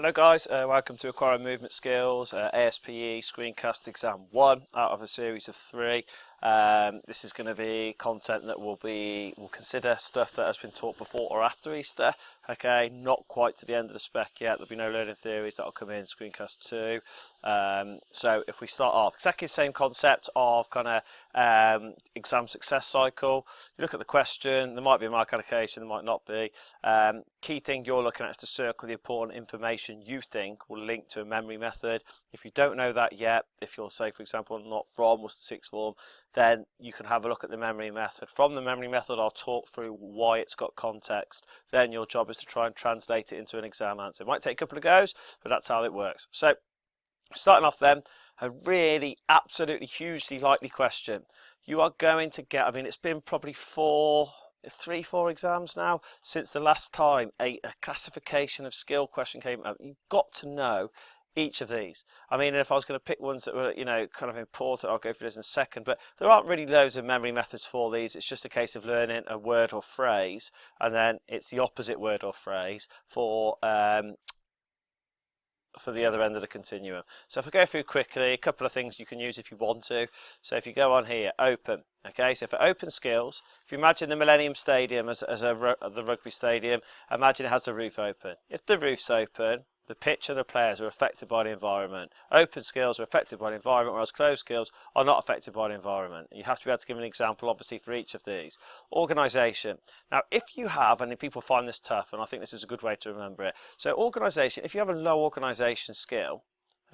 Hello guys, welcome to Acquiring Movement Skills, ASPE Screencast Exam 1 out of a series of 3. This is going to be content that we'll consider stuff that has been taught before or after Easter. Okay, not quite to the end of the spec yet. There'll be no learning theories that will come in Screencast 2. So if we start off, exactly the same concept of kind of exam success cycle. You look at the question, there might be a mark allocation, there might not be. Key thing you're looking at is to circle the important information you think will link to a memory method. If you don't know that yet, if you're, say, for example, not from was the sixth form, then you can have a look at the memory method. From the memory method, I'll talk through why it's got context. Then your job is to try and translate it into an exam answer. It might take a couple of goes, but that's how it works. So, starting off then, a really, absolutely, hugely likely question. You are going to get, I mean, it's been probably 4 exams now since the last time a classification of skill question came up. You've got to know each of these. I mean, if I was going to pick ones that were, kind of important, I'll go through this in a second, but there aren't really loads of memory methods for these. It's just a case of learning a word or phrase, and then it's the opposite word or phrase for the other end of the continuum. So if I go through quickly, a couple of things you can use if you want to. So if you go on here, open. Okay, so for open skills, if you imagine the Millennium Stadium as the rugby stadium, imagine it has the roof open. If the roof's open, the pitch and the players are affected by the environment. Open skills are affected by the environment, whereas closed skills are not affected by the environment. You have to be able to give an example, obviously, for each of these. Organisation. Now, if you have, and people find this tough, and I think this is a good way to remember it. So, organisation, if you have a low organisation skill,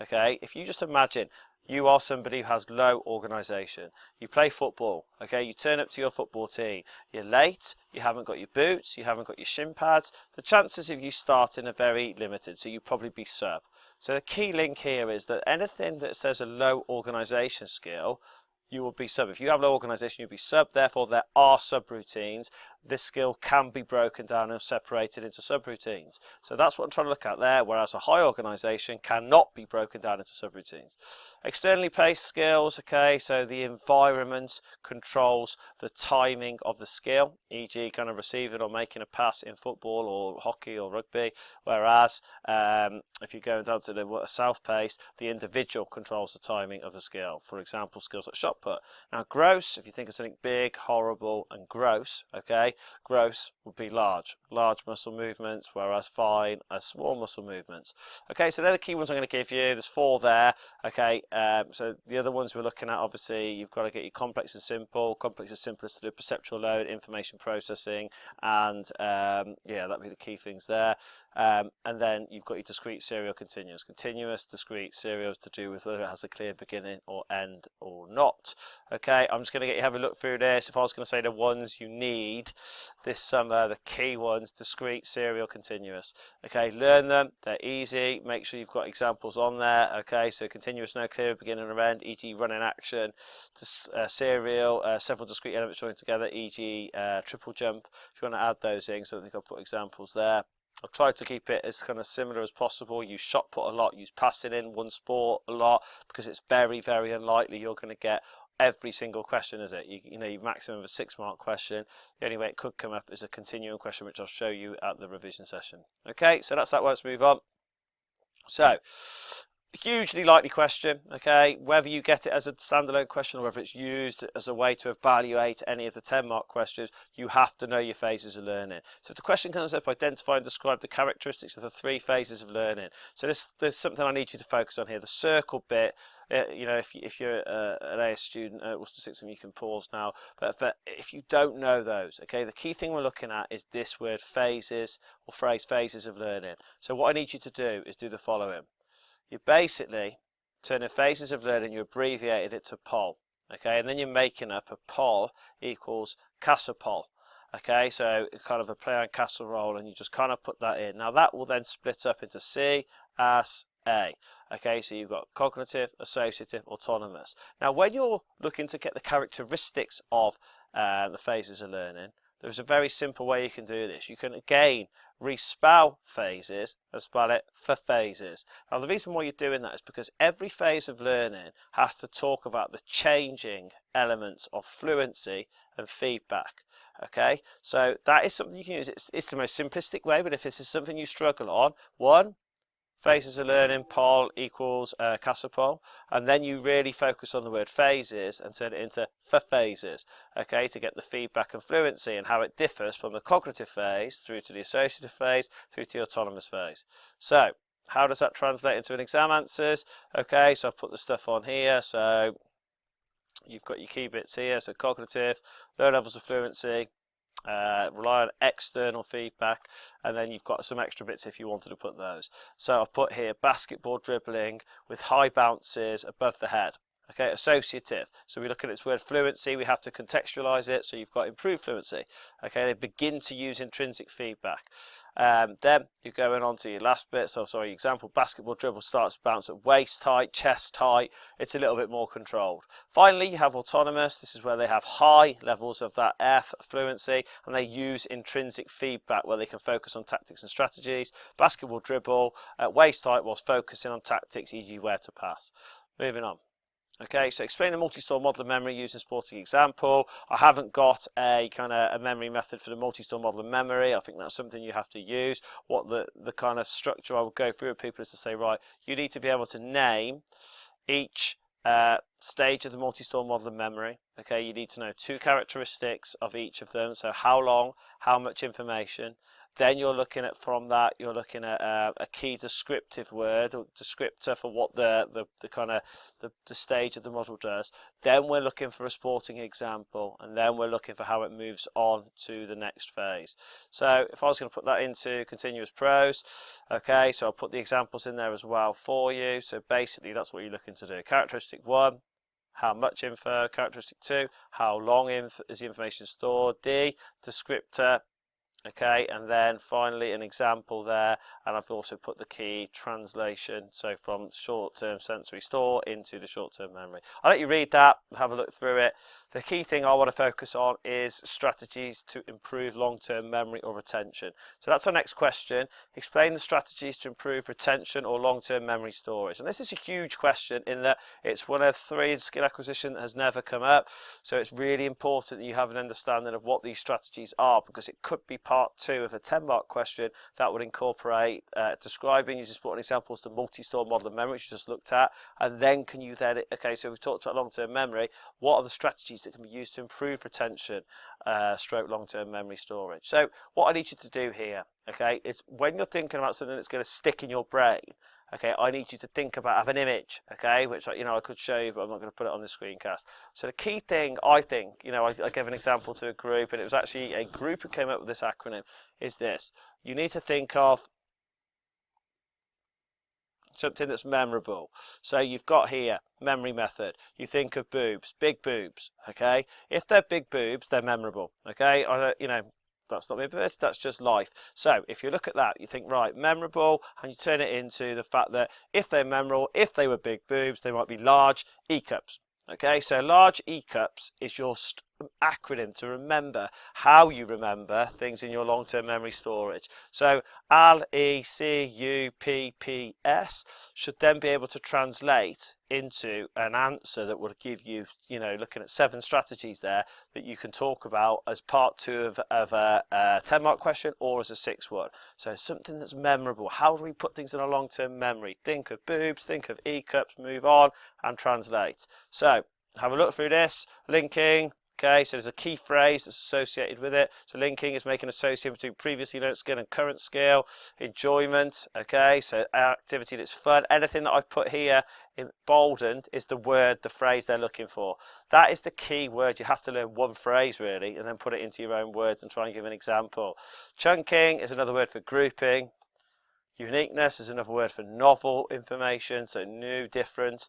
okay, if you just imagine you are somebody who has low organisation. You play football, okay? You turn up to your football team. You're late, you haven't got your boots, you haven't got your shin pads. The chances of you starting are very limited, so you'd probably be sub. So the key link here is that anything that says a low organisation skill, you will be sub. If you have low organisation, you'll be sub. Therefore, there are subroutines. This skill can be broken down and separated into subroutines. So that's what I'm trying to look at there, whereas a high organisation cannot be broken down into subroutines. Externally paced skills, okay, so the environment controls the timing of the skill, e.g. kind of receiving or making a pass in football or hockey or rugby, whereas if you're going down to the self-paced, the individual controls the timing of the skill. For example, skills like shot put. Now gross, if you think of something big, horrible and gross, okay, gross would be large muscle movements, whereas fine are small muscle movements. Okay, so they're the key ones I'm going to give you. There's 4 there. Okay, so the other ones we're looking at, obviously, you've got to get your complex and simple. Complex and simple is to do perceptual load, information processing, and yeah, that'd be the key things there. And then you've got your discrete, serial, continuous. Continuous, discrete, serial is to do with whether it has a clear beginning or end or not. Okay, I'm just going to get you to have a look through this. If I was going to say the ones you need this summer, the key ones, discrete, serial, continuous. Okay, learn them. They're easy. Make sure you've got examples on there. Okay, so continuous, no clear beginning or end, e.g. run in action. Serial, several discrete elements joined together, e.g. Triple jump. If you want to add those in, so I think I'll put examples there. I've tried to keep it as kind of similar as possible. Use shot put a lot, use passing in one sport a lot, because it's very, very unlikely you're going to get every single question, is it? You know, your maximum of a 6-mark question. The only way it could come up is a continuing question, which I'll show you at the revision session. Okay, so that's that one. Let's move on. So, hugely likely question, okay, whether you get it as a standalone question or whether it's used as a way to evaluate any of the 10-mark questions, you have to know your phases of learning. So if the question comes up, identify and describe the characteristics of the 3 phases of learning. So there's something I need you to focus on here. The circle bit, you know, if you're an AS student, what's the 6th one, you can pause now, but if you don't know those, okay, the key thing we're looking at is this word phases, or phrase phases of learning. So what I need you to do is do the following. You basically turn the phases of learning, you abbreviated it to POL, okay, and then you're making up a POL equals castle pol. Okay, so it's kind of a play on castle roll, and you just kind of put that in. Now that will then split up into C, S, A. Okay, so you've got cognitive, associative, autonomous. Now when you're looking to get the characteristics of the phases of learning, there's a very simple way you can do this. You can again respell phases and spell it for phases. Now the reason why you're doing that is because every phase of learning has to talk about the changing elements of fluency and feedback. Okay, so that is something you can use. It's the most simplistic way, but if this is something you struggle on, 1, phases of learning, pol equals casapol, and then you really focus on the word phases and turn it into phases, okay, to get the feedback and fluency and how it differs from the cognitive phase through to the associative phase through to the autonomous phase. So how does that translate into an exam answers? Okay, so I've put the stuff on here. So you've got your key bits here, so cognitive, low levels of fluency, rely on external feedback, and then you've got some extra bits if you wanted to put those. So I've put here basketball dribbling with high bounces above the head. Okay, associative. So we look at its word fluency, we have to contextualize it, so you've got improved fluency. Okay, they begin to use intrinsic feedback. Then you're going on to your last bit, so sorry, example, basketball dribble starts to bounce at waist height, chest height, it's a little bit more controlled. Finally, you have autonomous, this is where they have high levels of that F fluency, and they use intrinsic feedback where they can focus on tactics and strategies. Basketball dribble at waist height whilst focusing on tactics, e.g. where to pass. Moving on. Okay, so explain the multi-store model of memory using sporting example. I haven't got a kind of a memory method for the multi-store model of memory. I think that's something you have to use. What the kind of structure I would go through with people is to say, right, you need to be able to name each stage of the multi-store model of memory. Okay, you need to know 2 characteristics of each of them. So how long, how much information. Then you're looking at, from that, you're looking at a key descriptive word or descriptor for what the stage of the model does. Then we're looking for a sporting example, and then we're looking for how it moves on to the next phase. So if I was going to put that into continuous prose, okay, so I'll put the examples in there as well for you. So basically that's what you're looking to do. Characteristic 1, how much info. Characteristic 2, how long is the information stored. D, descriptor. Okay, and then finally an example there, and I've also put the key translation, so from short-term sensory store into the short-term memory. I'll let you read that and have a look through it. The key thing I want to focus on is strategies to improve long-term memory or retention. So that's our next question. Explain the strategies to improve retention or long-term memory storage. And this is a huge question in that it's one of 3 in skill acquisition that has never come up. So it's really important that you have an understanding of what these strategies are, because it could be part 2 of a 10-mark question that would incorporate describing, using supporting examples, the multi-store model of memory, which you just looked at, and then can you then, okay, so we've talked about long-term memory, what are the strategies that can be used to improve retention, stroke long-term memory storage. So what I need you to do here, okay, is when you're thinking about something that's going to stick in your brain, okay, I need you to think about, have an image, okay, which, you know, I could show you, but I'm not going to put it on the screencast. So the key thing, I think, you know, I gave an example to a group, and it was actually a group who came up with this acronym, is this. You need to think of something that's memorable. So you've got here, memory method. You think of boobs, big boobs, okay? If they're big boobs, they're memorable, okay? You know, that's not my birth, that's just life. So if you look at that, you think, right, memorable, and you turn it into the fact that if they're memorable, if they were big boobs, they might be large E-cups. Okay, so large E-cups is your acronym to remember how you remember things in your long-term memory storage. So LECUPPS should then be able to translate into an answer that will give you, you know, looking at 7 strategies there that you can talk about as part 2 of a 10-mark question or as a 6th one. So something that's memorable. How do we put things in a long-term memory? Think of boobs, think of E-cups, move on and translate. So have a look through this, linking. Okay, so there's a key phrase that's associated with it. So linking is making association between previously learned skill and current skill. Enjoyment, okay, so activity that's fun. Anything that I've put here in boldened is the word, the phrase they're looking for. That is the key word. You have to learn one phrase really and then put it into your own words and try and give an example. Chunking is another word for grouping. Uniqueness is another word for novel information, so new, different.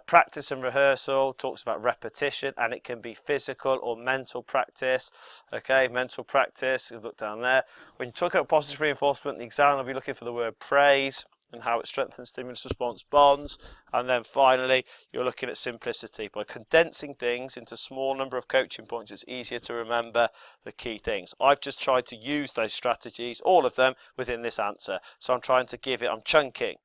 Practice and rehearsal talks about repetition, and it can be physical or mental practice. Okay, mental practice, you look down there. When you talk about positive reinforcement in the exam, I'll be looking for the word praise and how it strengthens stimulus response bonds. And then finally, you're looking at simplicity. By condensing things into a small number of coaching points, it's easier to remember the key things. I've just tried to use those strategies, all of them, within this answer. So I'm trying to give it, I'm chunking,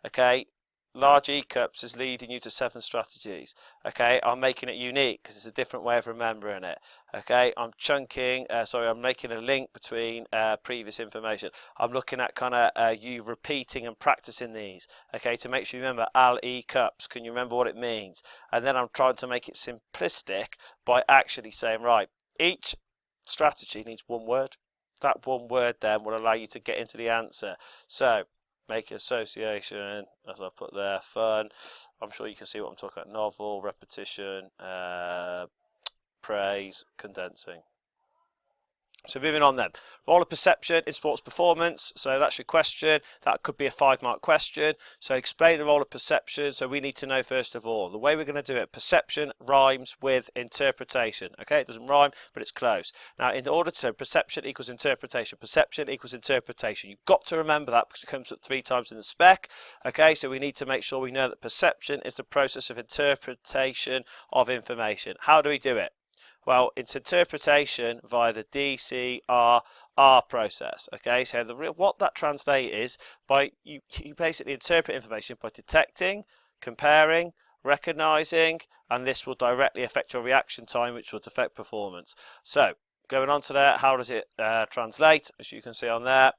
okay? large E-cups is leading you to 7 strategies. Okay, I'm making it unique because it's a different way of remembering it. Okay, I'm chunking, I'm making a link between previous information. I'm looking at kind of you repeating and practicing these, okay, to make sure you remember E-cups. Can you remember what it means? And then I'm trying to make it simplistic by actually saying, right, each strategy needs one word. That one word then will allow you to get into the answer. So, make association, as I put there, fun. I'm sure you can see what I'm talking about. Novel, repetition, praise, condensing. So moving on then. Role of perception in sports performance. So that's your question. That could be a 5-mark question. So explain the role of perception. So we need to know first of all, the way we're going to do it, perception rhymes with interpretation. Okay, it doesn't rhyme, but it's close. Now in order to, perception equals interpretation. Perception equals interpretation. You've got to remember that because it comes up 3 times in the spec. Okay, so we need to make sure we know that perception is the process of interpretation of information. How do we do it? Well, it's interpretation via the DCRR process. Okay, so what that translates is by you basically interpret information by detecting, comparing, recognizing, and this will directly affect your reaction time, which will affect performance. So going on to that, how does it translate? As you can see on there,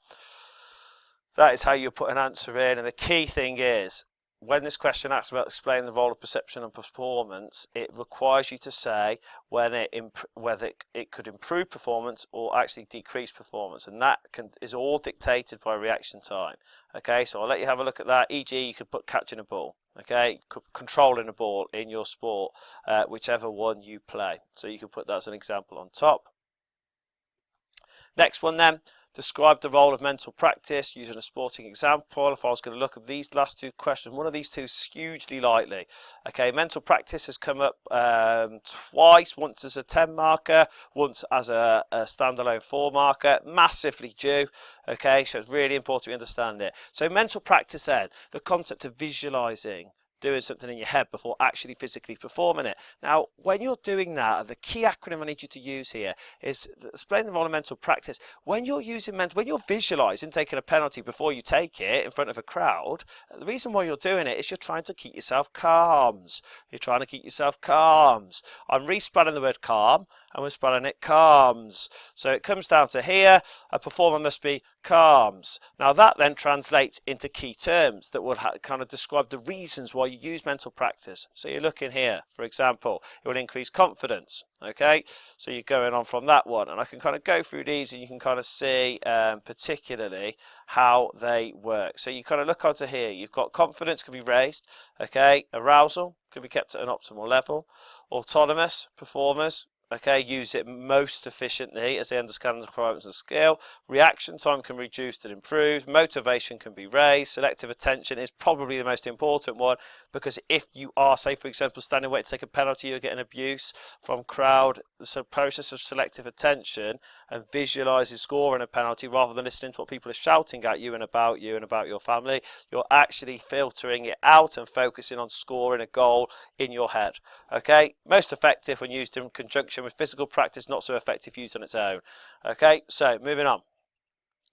that is how you put an answer in, and the key thing is, when this question asks about explaining the role of perception and performance, it requires you to say whether it could improve performance or actually decrease performance, and that is all dictated by reaction time. Okay, so I'll let you have a look at that. E.g., you could put catching a ball. Okay, controlling a ball in your sport, whichever one you play. So you can put that as an example on top. Next one then. Describe the role of mental practice using a sporting example. If I was going to look at these last 2 questions, one of these 2 is hugely likely. Okay, mental practice has come up twice, once as a 10 marker, once as a standalone 4 marker, massively due. Okay, so it's really important we understand it. So mental practice then, the concept of visualizing, doing something in your head before actually physically performing it. Now, when you're doing that, the key acronym I need you to use here is explain the role of mental practice. When you're visualizing taking a penalty before you take it in front of a crowd, the reason why you're doing it is you're trying to keep yourself calm. You're trying to keep yourself calm. I'm re-spelling the word calm, and we're spelling it calms. So it comes down to here, a performer must be calms. Now that then translates into key terms that will kind of describe the reasons why you use mental practice. So you're looking here, for example, it will increase confidence. Okay, so you're going on from that one, and I can kind of go through these and you can kind of see particularly how they work. So you kind of look onto here, you've got confidence can be raised, okay, arousal can be kept at an optimal level, autonomous performers, okay, use it most efficiently as they understand the requirements and skill. Reaction time can be reduced and improved. Motivation can be raised. Selective attention is probably the most important one, because if you are, say for example, standing waiting to take a penalty, you're getting abuse from crowd. The process of selective attention and visualizing scoring a penalty rather than listening to what people are shouting at you and about your family, you're actually filtering it out and focusing on scoring a goal in your head. Okay, most effective when used in conjunction with physical practice, not so effective used on its own. Okay, so moving on.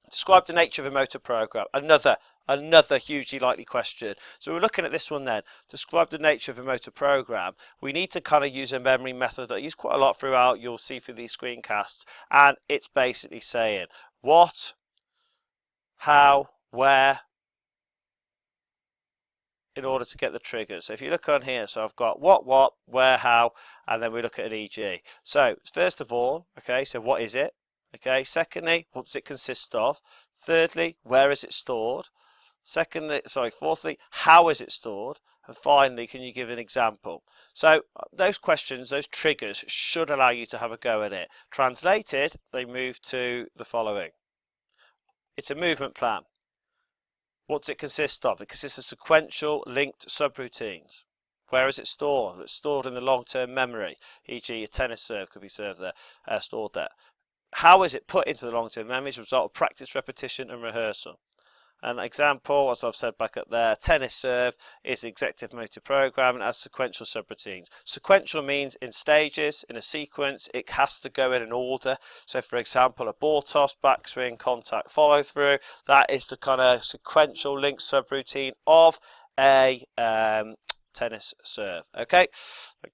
Describe the nature of a motor program. Another hugely likely question. So we're looking at this one then. Describe the nature of a motor program. We need to kind of use a memory method that I use quite a lot throughout. You'll see through these screencasts, and it's basically saying what, how, where, in order to get the triggers. So if you look on here, so I've got what, where, how, and then we look at an EG. So first of all, okay, so what is it? Okay, secondly, what does it consist of? Thirdly, where is it stored? Fourthly, how is it stored? And finally, can you give an example? So those questions, those triggers should allow you to have a go at it. Translated, they move to the following. It's a movement plan. What does it consist of? It consists of sequential linked subroutines. Where is it stored? It's stored in the long-term memory, e.g. a tennis serve could be stored there. How is it put into the long-term memory as a result of practice, repetition and rehearsal? An example, as I've said back up there, tennis serve is the executive motor program and has sequential subroutines. Sequential means in stages, in a sequence, it has to go in an order. So for example, a ball toss, backswing, contact, follow through, that is the kind of sequential linked subroutine of a tennis serve. Okay, thank